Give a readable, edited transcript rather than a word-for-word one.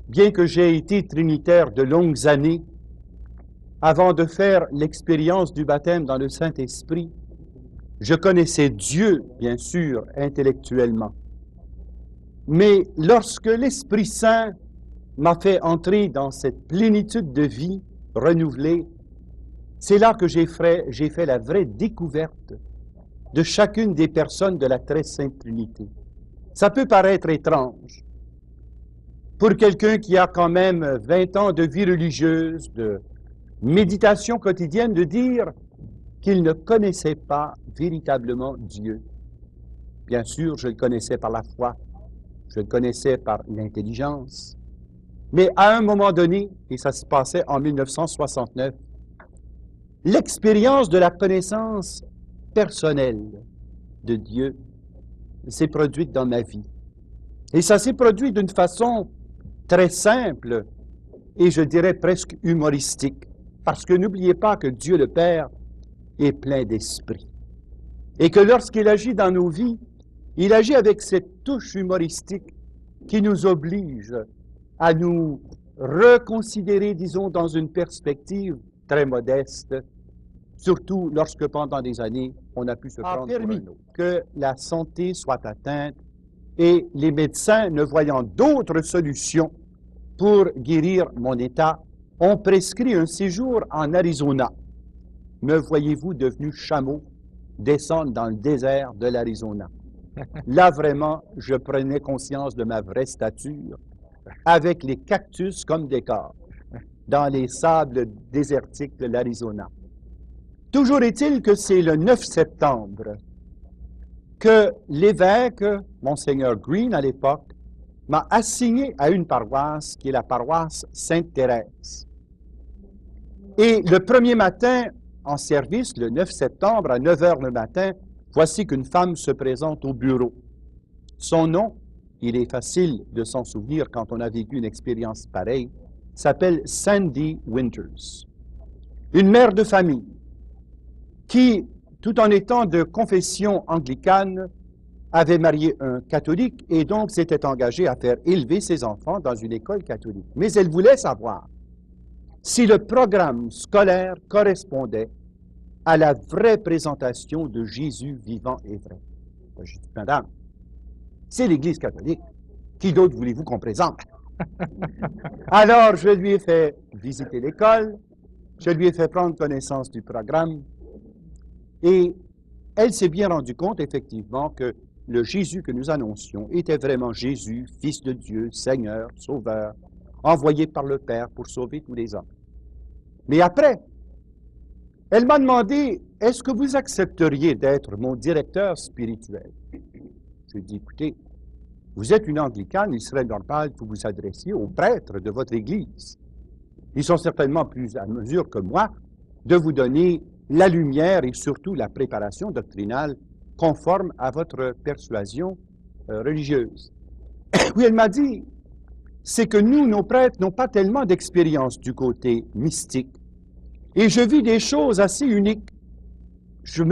bien que j'ai été trinitaire de longues années, avant de faire l'expérience du baptême dans le Saint-Esprit, je connaissais Dieu, bien sûr, intellectuellement. Mais lorsque l'Esprit Saint m'a fait entrer dans cette plénitude de vie renouvelée, c'est là que j'ai fait la vraie découverte de chacune des personnes de la très sainte Trinité. Ça peut paraître étrange pour quelqu'un qui a quand même 20 ans de vie religieuse, de méditation quotidienne, de dire qu'il ne connaissait pas véritablement Dieu. Bien sûr, je le connaissais par la foi, je le connaissais par l'intelligence, mais à un moment donné, et ça se passait en 1969, l'expérience de la connaissance personnelle de Dieu s'est produite dans ma vie. Et ça s'est produit d'une façon très simple et je dirais presque humoristique. Parce que n'oubliez pas que Dieu le Père est plein d'esprit. Et que lorsqu'il agit dans nos vies, il agit avec cette touche humoristique qui nous oblige à nous reconsidérer, disons, dans une perspective très modeste, surtout lorsque pendant des années, on a pu se prendre pour un autre. Que la santé soit atteinte et les médecins, ne voyant d'autres solutions pour guérir mon état, ont prescrit un séjour en Arizona. Me voyez-vous devenu chameau, descendre dans le désert de l'Arizona. Là, vraiment, je prenais conscience de ma vraie stature, avec les cactus comme décor, dans les sables désertiques de l'Arizona. Toujours est-il que c'est le 9 septembre que l'évêque, Monseigneur Green à l'époque, m'a assigné à une paroisse qui est la paroisse Sainte-Thérèse. Et le premier matin, en service, le 9 septembre, à 9 heures le matin, voici qu'une femme se présente au bureau. Son nom, il est facile de s'en souvenir quand on a vécu une expérience pareille, s'appelle Sandy Winters. Une mère de famille qui, tout en étant de confession anglicane, avait marié un catholique et donc s'était engagée à faire élever ses enfants dans une école catholique. Mais elle voulait savoir si le programme scolaire correspondait à la vraie présentation de Jésus vivant et vrai. J'ai dit, madame, c'est l'Église catholique. Qui d'autre voulez-vous qu'on présente? Alors, je lui ai fait visiter l'école, je lui ai fait prendre connaissance du programme, et elle s'est bien rendue compte, effectivement, que le Jésus que nous annoncions était vraiment Jésus, Fils de Dieu, Seigneur, Sauveur, envoyé par le Père pour sauver tous les hommes. Mais après, elle m'a demandé, est-ce que vous accepteriez d'être mon directeur spirituel? Je lui ai dit, écoutez, vous êtes une anglicane, il serait normal que vous vous adressiez aux prêtres de votre Église. Ils sont certainement plus à mesure que moi de vous donner la lumière et surtout la préparation doctrinale conforme à votre persuasion religieuse. Oui, elle m'a dit, c'est que nous, nos prêtres, n'ont pas tellement d'expérience du côté mystique. Et je vis des choses assez uniques. Je me